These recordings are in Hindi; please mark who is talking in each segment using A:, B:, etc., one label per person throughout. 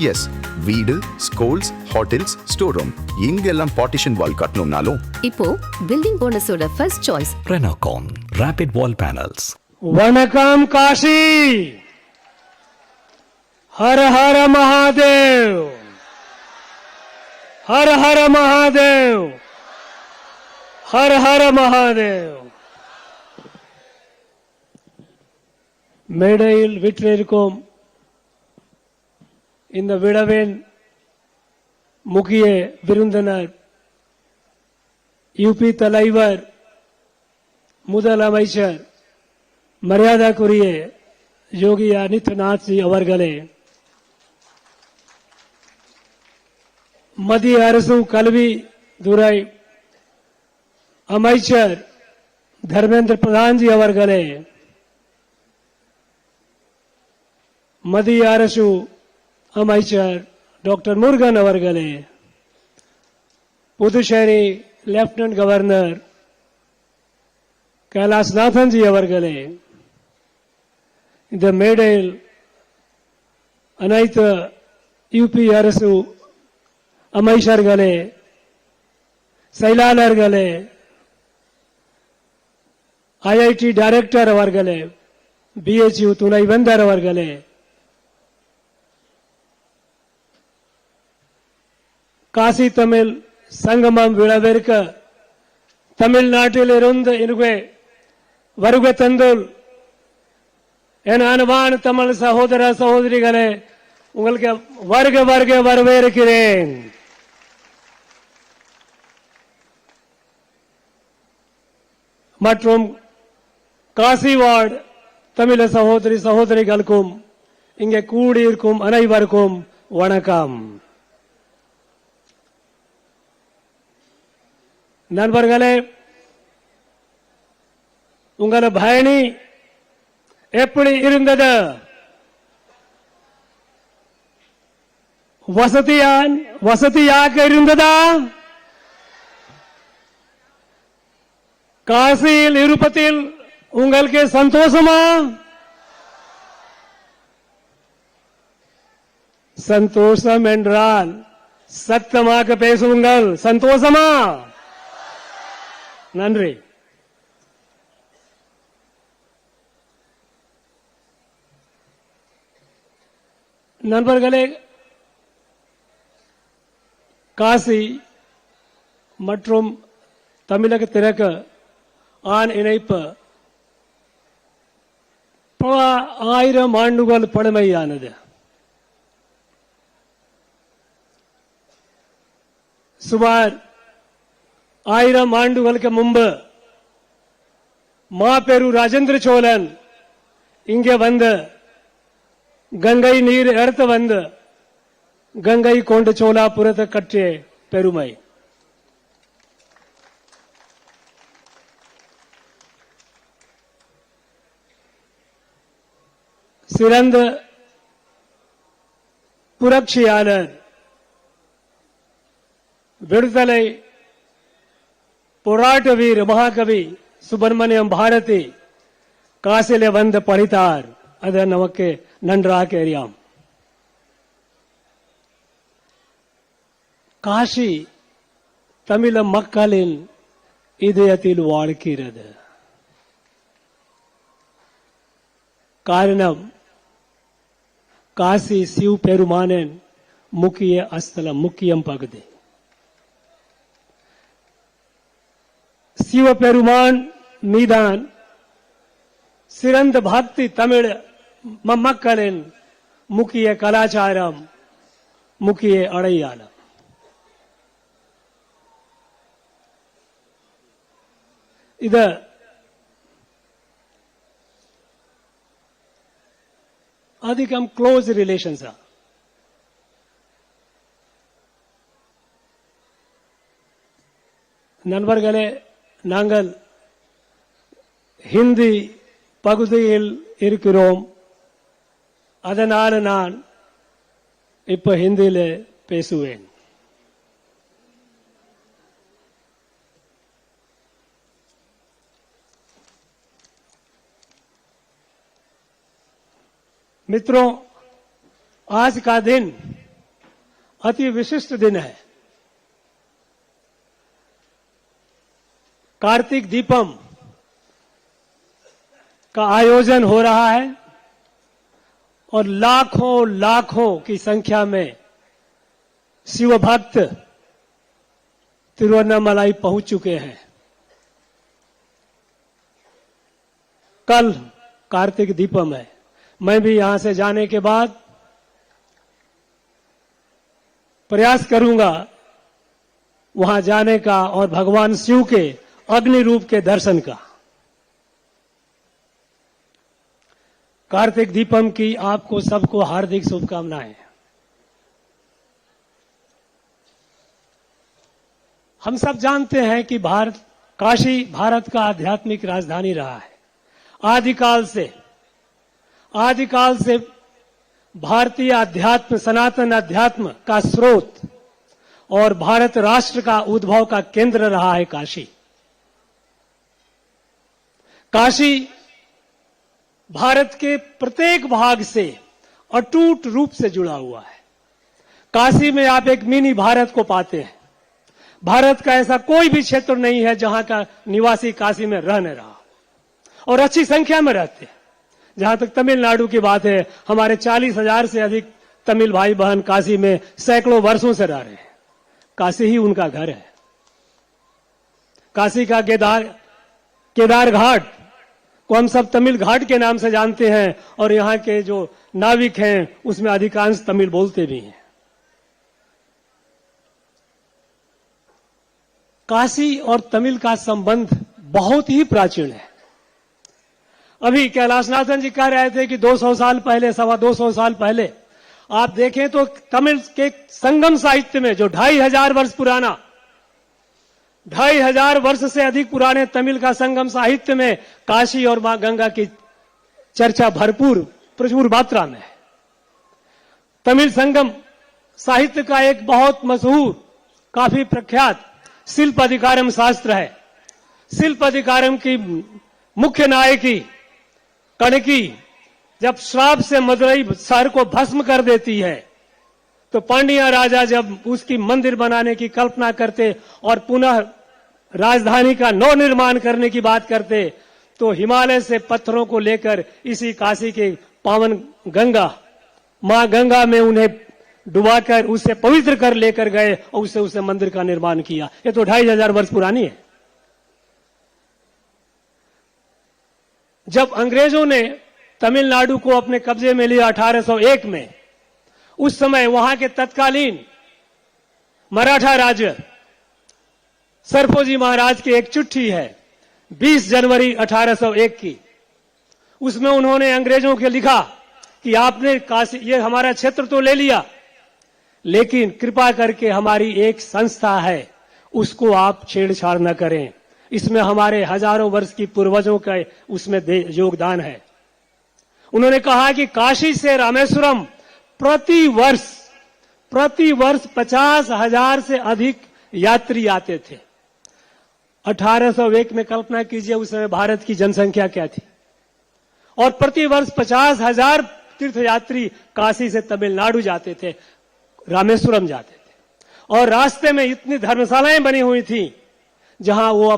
A: எஸ், வீடு, ஸ்கூல்ஸ், ஹோட்டல்ஸ், ஸ்டோர் ரூம் இங்கெல்லாம் பார்ட்டிஷன் வால் கட்டணும்னாலும்
B: இப்போ பில்டிங் போனஸோட first choice
C: Renocon Rapid Wall Panels.
D: वनकम काशी, हर हर महादेव, हर हर महादेव, हर हर महादेव. மேடையில் வீற்றிருக்கும் இந்த விழாவின் முக்கிய விருந்தினர் யூபி தலைவர் முதலமைச்சர் மரியாதைக்குரிய யோகி ஆதித்யநாத் ஜி அவர்களே, மத்திய அரசு கல்வித்துறை அமைச்சர் தர்மேந்திர பிரதான் ஜி அவர்களே, மத்திய அரசு அமைச்சர் டாக்டர் முருகன் அவர்களே, Puducherry lieutenant governor Kailashnathan G அவர்களே, இந்த மேடையில் அனைத்து யூபி அரசு அமைச்சர்களே, செயலாளர்களே, ஐஐடி டைரக்டர் அவர்களே, பிஹெச்யூ துணைவேந்தர் அவர்களே, காசி தமிழ் சங்கமம் விழாவிற்கு தமிழ்நாட்டில் இருந்து இங்கே வருகை தந்துள் என் அன்பான தமிழ் சகோதர சகோதரிகளே, உங்களுக்கு வருக வருக வரவேற்கிறேன். மற்றும் காசிவாட் தமிழ் சகோதரி சகோதரிகளுக்கும் இங்கே கூடியிருக்கும் அனைவருக்கும் வணக்கம். நண்பர்களே, உங்கள பயணி எப்படி இருந்தது? வசதியாக இருந்ததா? காசியில் இருப்பதில் உங்களுக்கு சந்தோஷமா? சந்தோஷம் என்றால் சத்தமாக பேசுங்கள். சந்தோஷமா? நன்றி. நண்பர்களே, காசி மற்றும் தமிழகத்திற்கு ஆண் இணைப்பு பல 1000 ஆண்டுகள் பழமையானது. சுமார் 1000 ஆண்டுகளுக்கு முன்பு மாபெரு ராஜேந்திர சோழன் இங்கே வந்து கங்கை நீர் எடுத்து வந்து கங்கை கொண்டு சோழாபுரத்தை கட்டிய பெருமை. சிறந்த புரட்சியாளர் விடுதலை போராட்ட வீர மகாகவி சுப்பிரமணியம் பாரதி காசிலே வந்து படித்தார். அது நமக்கு நன்றாக தெரியும். காசி தமிழ மக்களின் இதயத்தில் வாழ்கிறது. காரணம், காசி சிவ பெருமானின் முக்கிய அஸ்தலம், முக்கியம் பகுதி. சிவபெருமான் மீதான் சிறந்த பக்தி தமிழ் மக்களின் முக்கிய கலாச்சாரம், முக்கிய அடையாளம். இது அதிகம் க்ளோஸ் ரிலேஷன்ஸ். நண்பர்களே, நாங்கள் ஹிந்தி பகுதியில் இருக்கிறோம். அதனால நான் இப்ப ஹிந்தியில பேசுவேன். मित्रों, आज का दिन अति विशिष्ट दिन है। कार्तिक दीपम का आयोजन हो रहा है और लाखों लाखों की संख्या में शिव भक्त तिरुवन्नामलाई पहुंच चुके हैं। कल कार्तिक दीपम है। मैं भी यहां से जाने के बाद प्रयास करूंगा वहां जाने का और भगवान शिव के अग्नि रूप के दर्शन का। कार्तिक दीपम की आपको सबको हार्दिक शुभकामनाएं। हम सब जानते हैं कि काशी भारत का आध्यात्मिक राजधानी रहा है। आदिकाल से भारतीय अध्यात्म, सनातन अध्यात्म का स्रोत और भारत राष्ट्र का उद्भव का केंद्र रहा है काशी। काशी भारत के प्रत्येक भाग से अटूट रूप से जुड़ा हुआ है। काशी में आप एक मिनी भारत को पाते हैं। भारत का ऐसा कोई भी क्षेत्र नहीं है जहां का निवासी काशी में रह न रहा और अच्छी संख्या में रहते हैं। जहां तक तमिलनाडु की बात है, हमारे 40,000 से अधिक तमिल भाई बहन काशी में सैकड़ों वर्षों से रह रहे हैं। काशी ही उनका घर है। काशी का केदार घाट को हम सब तमिल घाट के नाम से जानते हैं और यहां के जो नाविक हैं उसमें अधिकांश तमिल बोलते भी हैं। काशी और तमिल का संबंध बहुत ही प्राचीन है। अभी कैलाशनाथन जी कह रहे थे कि 200 साल पहले, 225 साल पहले आप देखें तो तमिल के संगम साहित्य में जो 2500 वर्ष पुराना, 2500 वर्ष से अधिक पुराने तमिल का संगम साहित्य में काशी और मां गंगा की चर्चा प्रचुर मात्रा में है। तमिल संगम साहित्य का एक बहुत मशहूर, काफी प्रख्यात शिल्प अधिकारम शास्त्र है। शिल्प अधिकारम की मुख्य नायकी कणकी जब श्राप से मदुरई शहर को भस्म कर देती है तो पांड्या राजा जब उसकी मंदिर बनाने की कल्पना करते और पुनः राजधानी का नव निर्माण करने की बात करते तो हिमालय से पत्थरों को लेकर इसी काशी के पावन गंगा, मां गंगा में उन्हें डुबाकर उसे पवित्र कर लेकर गए और उसे मंदिर का निर्माण किया। ये तो 2500 वर्ष पुरानी है। जब अंग्रेजों ने तमिलनाडु को अपने कब्जे में लिया 1801 में, उस समय वहां के तत्कालीन मराठा राजा सरफोजी महाराज की एक चिट्ठी है 20 जनवरी 1801 की। उसमें उन्होंने अंग्रेजों के लिखा कि आपने काशी, ये हमारा क्षेत्र तो ले लिया, लेकिन कृपा करके हमारी एक संस्था है उसको आप छेड़छाड़ न करें। इसमें हमारे हजारों वर्ष की पूर्वजों का उसमें योगदान है। उन्होंने कहा कि काशी से रामेश्वरम प्रति वर्ष 50,000 से अधिक यात्री आते थे। 1801 में कल्पना कीजिए उस समय भारत की जनसंख्या क्या थी, और प्रति वर्ष 50,000 तीर्थयात्री काशी से तमिलनाडु जाते थे, रामेश्वरम जाते थे। और रास्ते में इतनी धर्मशालाएं बनी हुई थी जहां वो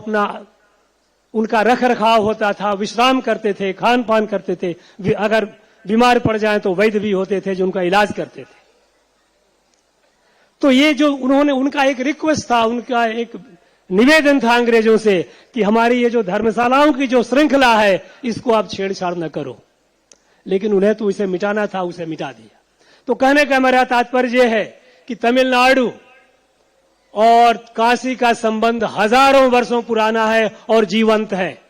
D: उनका रख रखाव होता था, विश्राम करते थे, खान पान करते थे। अगर बीमार पड़ जाए तो वैद्य भी होते थे जो उनका इलाज करते थे। तो ये जो उनका एक रिक्वेस्ट था, उनका एक निवेदन था अंग्रेजों से कि हमारी ये जो धर्मशालाओं की जो श्रृंखला है इसको आप छेड़छाड़ न करो। लेकिन उन्हें तो इसे मिटाना था, उसे मिटा दिया। तो कहने का मेरा तात्पर्य है कि तमिलनाडु और काशी का संबंध हजारों वर्षों पुराना है और जीवंत है।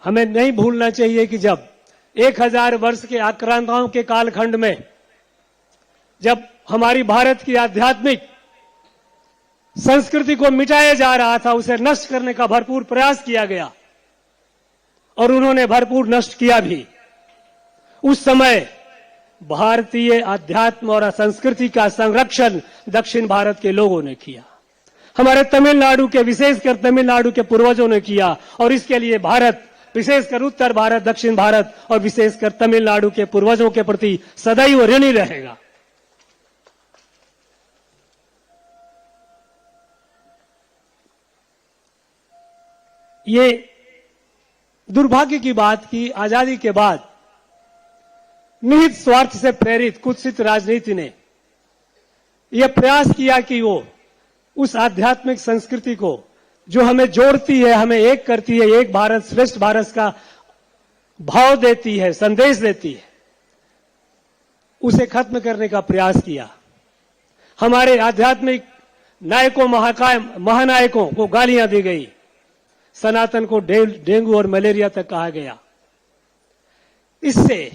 D: हमें नहीं भूलना चाहिए कि जब 1000 वर्ष के आक्रांताओं के कालखंड में जब हमारी भारत की आध्यात्मिक संस्कृति को मिटाया जा रहा था, उसे नष्ट करने का भरपूर प्रयास किया गया और उन्होंने भरपूर नष्ट किया भी। उस समय भारतीय अध्यात्म और संस्कृति का संरक्षण दक्षिण भारत के लोगों ने किया, हमारे तमिलनाडु के, विशेषकर तमिलनाडु के पूर्वजों ने किया। और इसके लिए भारत विशेषकर उत्तर भारत, दक्षिण भारत और विशेषकर तमिलनाडु के पूर्वजों के प्रति सदैव ऋणी रहेगा। ये दुर्भाग्य की बात की आजादी के बाद निहित स्वार्थ से प्रेरित कुत्सित राजनीति ने यह प्रयास किया कि वो उस आध्यात्मिक संस्कृति को जो हमें जोड़ती है, हमें एक करती है, एक भारत श्रेष्ठ भारत का भाव देती है, संदेश देती है, उसे खत्म करने का प्रयास किया। हमारे आध्यात्मिक नायकों, महानायकों को गालियां दी गई, सनातन को डेंगू और मलेरिया तक कहा गया। इससे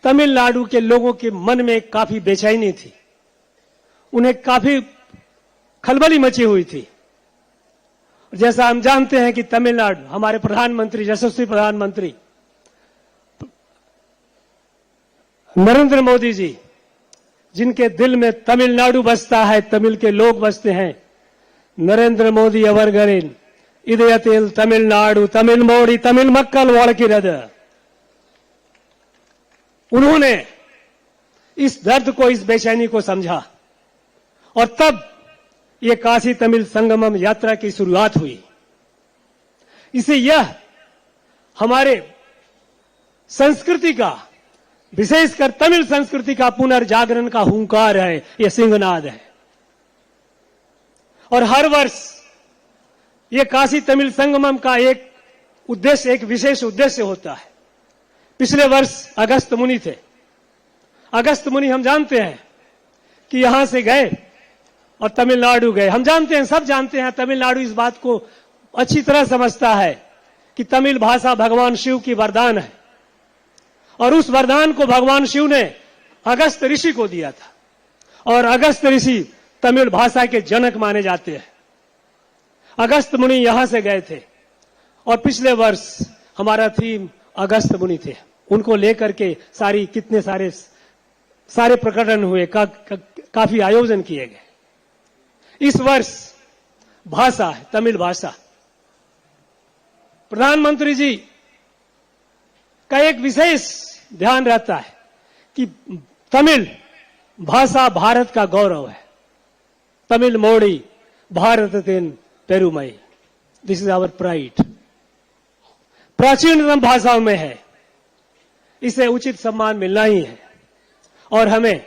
D: तमिलनाडु के लोगों के मन में काफी बेचैनी थी, उन्हें काफी खलबली मची हुई थी। जैसा हम जानते हैं कि तमिलनाडु, हमारे प्रधानमंत्री, यशस्वी प्रधानमंत्री नरेंद्र मोदी जी, जिनके दिल में तमिलनाडु बसता है, तमिल के लोग बसते हैं, नरेंद्र मोदी अवरगरिन इदयतिल तमिलनाडु तमिल मोड़ी तमिल मक्कल वालकिरद। उन्होंने इस दर्द को, इस बेचैनी को समझा और तब ये काशी तमिल संगमम यात्रा की शुरुआत हुई। इसे यह हमारे संस्कृति का, विशेषकर तमिल संस्कृति का पुनर्जागरण का हुंकार है, यह सिंहनाद है। और हर वर्ष ये काशी तमिल संगमम का एक उद्देश्य, एक विशेष उद्देश्य होता है। पिछले वर्ष अगस्त मुनि थे। अगस्त मुनि हम जानते हैं कि यहां से गए और तमिलनाडु गए। हम जानते हैं, सब जानते हैं, तमिलनाडु इस बात को अच्छी तरह समझता है कि तमिल भाषा भगवान शिव की वरदान है और उस वरदान को भगवान शिव ने अगस्त ऋषि को दिया था और अगस्त ऋषि तमिल भाषा के जनक माने जाते हैं। अगस्त मुनि यहां से गए थे और पिछले वर्ष हमारा थीम अगस्त मुनि थे। उनको लेकर के कितने सारे प्रकटन हुए, काफी आयोजन किए गए। इस वर्ष भाषा है तमिल भाषा। प्रधानमंत्री जी का एक विशेष ध्यान रहता है कि तमिल भाषा भारत का गौरव है। तमिल मोड़ी भारत तेन पेरुमई, दिस इज आवर प्राइड। प्राचीनतम भाषाओं में है, इसे उचित सम्मान मिलना ही है और हमें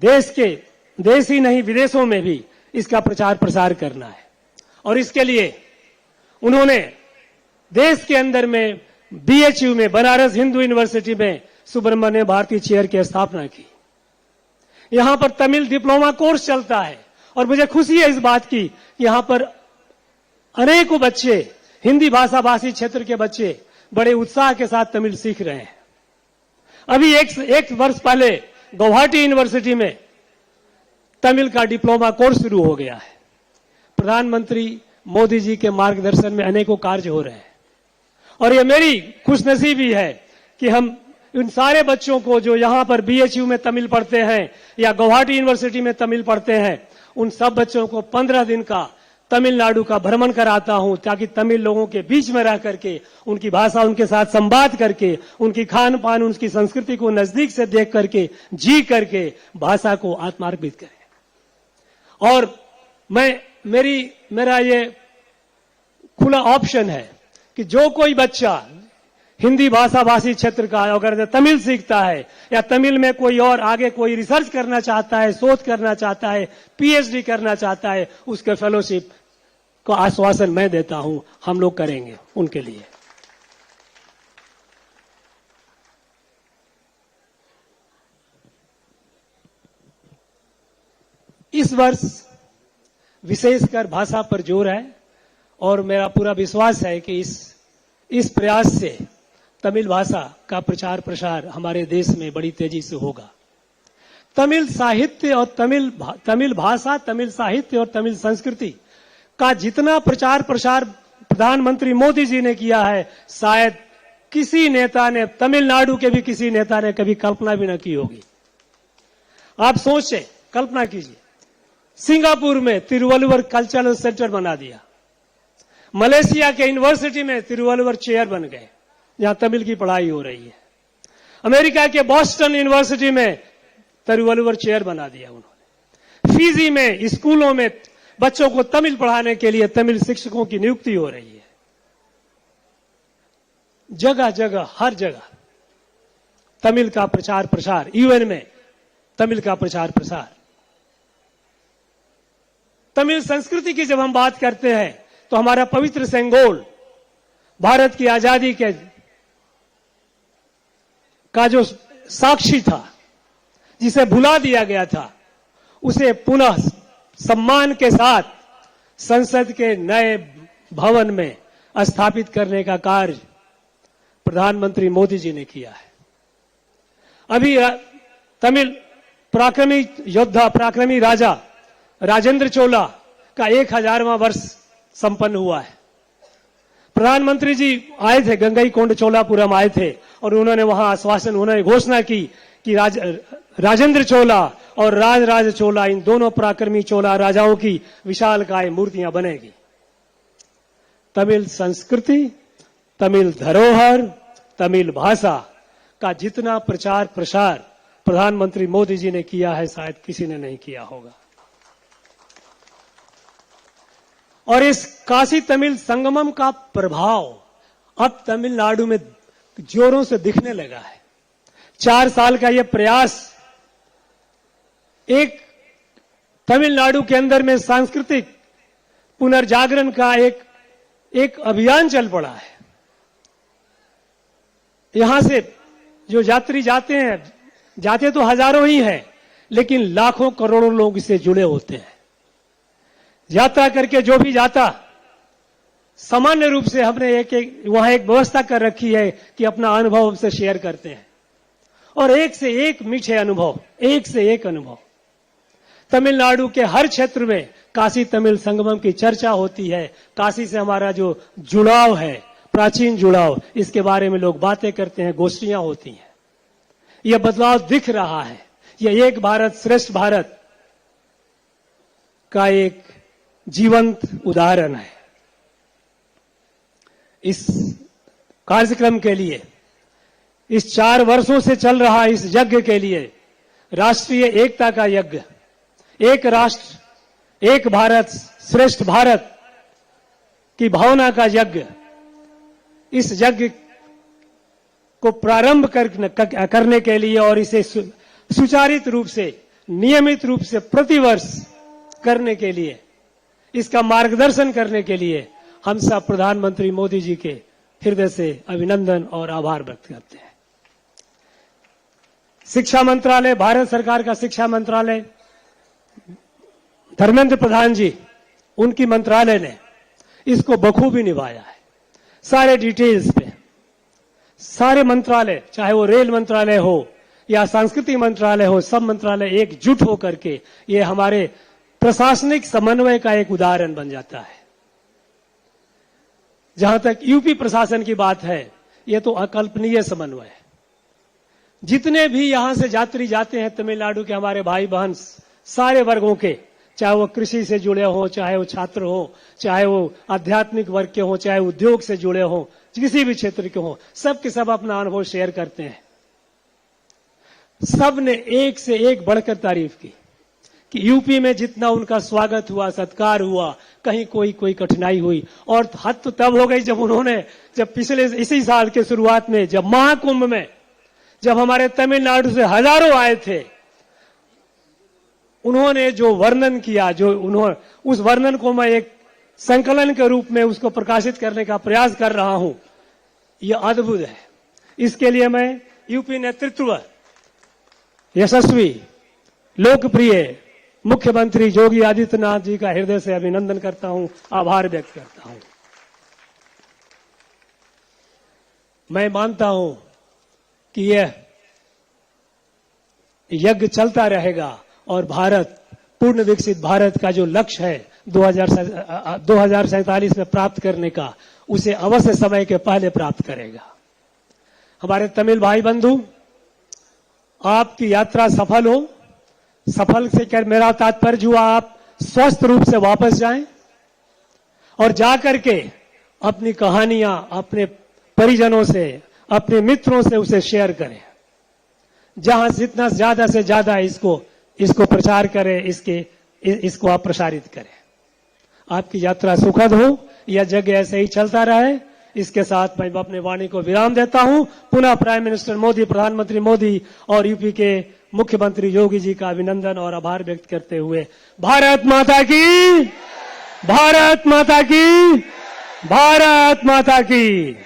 D: देश ही नहीं विदेशों में भी इसका प्रचार प्रसार करना है। और इसके लिए उन्होंने देश के अंदर में BHU में, बनारस हिंदू यूनिवर्सिटी में सुब्रमण्य भारती चेयर की स्थापना की। यहां पर तमिल डिप्लोमा कोर्स चलता है और मुझे खुशी है इस बात की कि यहां पर अनेकों बच्चे, हिंदी भाषा भाषी क्षेत्र के बच्चे बड़े उत्साह के साथ तमिल सीख रहे हैं। अभी एक वर्ष पहले गुवाहाटी यूनिवर्सिटी में तमिल का डिप्लोमा कोर्स शुरू हो गया है। प्रधानमंत्री मोदी जी के मार्गदर्शन में अनेकों कार्य हो रहे हैं और ये मेरी खुशनसीबी है कि हम इन सारे बच्चों को जो यहां पर BHU में तमिल पढ़ते हैं या गुवाहाटी यूनिवर्सिटी में तमिल पढ़ते हैं, उन सब बच्चों को 15 दिन का तमिलनाडु का भ्रमण कराता हूं ताकि तमिल लोगों के बीच में रह करके, उनकी भाषा, उनके साथ संवाद करके, उनकी खान पान, उनकी संस्कृति को नजदीक से देख करके, जी करके भाषा को आत्मार्पित करें। और मेरा ये खुला ऑप्शन है कि जो कोई बच्चा हिंदी भाषा भाषी क्षेत्र का अगर तमिल सीखता है या तमिल में कोई और आगे कोई रिसर्च करना चाहता है, शोध करना चाहता है, PhD करना चाहता है, उसके फेलोशिप को आश्वासन मैं देता हूं, हम लोग करेंगे उनके लिए। इस वर्ष विशेषकर भाषा पर जोर है और मेरा पूरा विश्वास है कि इस प्रयास से तमिल भाषा का प्रचार प्रसार हमारे देश में बड़ी तेजी से होगा। तमिल साहित्य और तमिल भाषा, तमिल साहित्य और तमिल संस्कृति का जितना प्रचार प्रसार प्रधानमंत्री मोदी जी ने किया है, शायद किसी नेता ने, तमिलनाडु के भी किसी नेता ने कभी कल्पना भी न की होगी। आप सोचें, कल्पना कीजिए, सिंगापुर में तिरुवल्लुवर कल्चरल सेंटर बना दिया, मलेशिया के यूनिवर्सिटी में तिरुवल्लुवर चेयर बन गए, जहां तमिल की पढ़ाई हो रही है। अमेरिका के बॉस्टन यूनिवर्सिटी में तिरुवल्लुवर चेयर बना दिया उन्होंने। फिजी में स्कूलों में बच्चों को तमिल पढ़ाने के लिए तमिल शिक्षकों की नियुक्ति हो रही है। जगह जगह, हर जगह तमिल का प्रचार प्रसार, यूएन में तमिल का प्रचार प्रसार। तमिल संस्कृति की जब हम बात करते हैं तो हमारा पवित्र सेंगोल, भारत की आजादी के का जो साक्षी था, जिसे भुला दिया गया था, उसे पुनः सम्मान के साथ संसद के नए भवन में स्थापित करने का कार्य प्रधानमंत्री मोदी जी ने किया है। अभी तमिल पराक्रमी योद्धा, पराक्रमी राजा राजेंद्र चोला का 1000वां वर्ष संपन्न हुआ है। प्रधानमंत्री जी आए थे, गंगईकोंड चोलापुरम आए थे और उन्होंने वहां आश्वासन, उन्होंने घोषणा की कि राजेंद्र चोला और राजराज चोला, इन दोनों पराक्रमी चोला राजाओं की विशालकाय मूर्तियां बनेगी। तमिल संस्कृति, तमिल धरोहर, तमिल भाषा का जितना प्रचार प्रसार प्रधानमंत्री मोदी जी ने किया है, शायद किसी ने नहीं किया होगा। और इस काशी तमिल संगमम का प्रभाव अब तमिलनाडु में जोरों से दिखने लगा है। 4 साल का यह प्रयास एक तमिलनाडु के अंदर में सांस्कृतिक पुनर्जागरण का एक अभियान चल पड़ा है। यहां से जो यात्री जाते हैं, जाते तो हजारों ही हैं, लेकिन लाखों करोड़ों लोग इससे जुड़े होते हैं। यात्रा करके जो भी जाता, सामान्य रूप से हमने वहां एक व्यवस्था कर रखी है कि अपना अनुभव हमसे शेयर करते हैं, और एक से एक मीठे अनुभव, एक से एक अनुभव। तमिलनाडु के हर क्षेत्र में काशी तमिल संगमम की चर्चा होती है। काशी से हमारा जो जुड़ाव है, प्राचीन जुड़ाव, इसके बारे में लोग बातें करते हैं, गोष्ठियां होती हैं। यह बदलाव दिख रहा है। यह एक भारत श्रेष्ठ भारत का एक जीवंत उदाहरण है। इस कार्यक्रम के लिए, इस 4 वर्षों से चल रहा इस यज्ञ के लिए, राष्ट्रीय एकता का यज्ञ, एक राष्ट्र एक भारत श्रेष्ठ भारत की भावना का यज्ञ, इस यज्ञ को प्रारंभ करने के लिए और इसे सुचारित रूप से, नियमित रूप से प्रतिवर्ष करने के लिए, इसका मार्गदर्शन करने के लिए हम सब प्रधानमंत्री मोदी जी के हृदय से अभिनंदन और आभार व्यक्त करते हैं। शिक्षा मंत्रालय, भारत सरकार का शिक्षा मंत्रालय, धर्मेंद्र प्रधान जी, उनकी मंत्रालय ने इसको बखूबी निभाया है। सारे डिटेल्स पे सारे मंत्रालय, चाहे वो रेल मंत्रालय हो या सांस्कृतिक मंत्रालय हो, सब मंत्रालय एकजुट होकर के ये हमारे प्रशासनिक समन्वय का एक उदाहरण बन जाता है। जहां तक यूपी प्रशासन की बात है, यह तो अकल्पनीय समन्वय है। जितने भी यहां से यात्री जाते हैं तमिलनाडु के, हमारे भाई बहन सारे वर्गों के, चाहे वो कृषि से जुड़े हो, चाहे वो छात्र हो, चाहे वो आध्यात्मिक वर्ग के हो, चाहे उद्योग से जुड़े हो, किसी भी क्षेत्र के हो, सब के सब अपना अनुभव शेयर करते हैं। सब ने एक से एक बढ़कर तारीफ की कि यूपी में जितना उनका स्वागत हुआ, सत्कार हुआ, कहीं कोई कठिनाई हुई। और हद तो तब हो गई जब पिछले इसी साल के शुरुआत में, जब महाकुंभ में, जब हमारे तमिलनाडु से हजारों आए थे, उन्होंने जो वर्णन किया, उस वर्णन को मैं एक संकलन के रूप में उसको प्रकाशित करने का प्रयास कर रहा हूं। यह अद्भुत है। इसके लिए मैं यूपी नेतृत्व, यशस्वी, लोकप्रिय मुख्यमंत्री योगी आदित्यनाथ जी का हृदय से अभिनंदन करता हूं, आभार व्यक्त करता हूं। मैं मानता हूं कि यह यज्ञ चलता रहेगा और भारत, पूर्ण विकसित भारत का जो लक्ष्य है 2047 में प्राप्त करने का, उसे अवश्य समय के पहले प्राप्त करेगा। हमारे तमिल भाई बंधु, आपकी यात्रा सफल हो। सफल से कर मेरा तात्पर्य हुआ, आप स्वस्थ रूप से वापस जाएं और जाकर के अपनी कहानियां अपने परिजनों से, अपने मित्रों से उसे शेयर करें। जहां जितना ज्यादा से ज्यादा इसको प्रचार करें, इसको आप प्रसारित करें। आपकी यात्रा सुखद हो, यह जगह ऐसे ही चलता रहे। इसके साथ मैं अपने वाणी को विराम देता हूं। पुनः प्राइम मिनिस्टर मोदी, प्रधानमंत्री मोदी और यूपी के मुख्यमंत्री योगी जी का अभिनंदन और आभार व्यक्त करते हुए भारत माता की, भारत माता की, भारत माता की।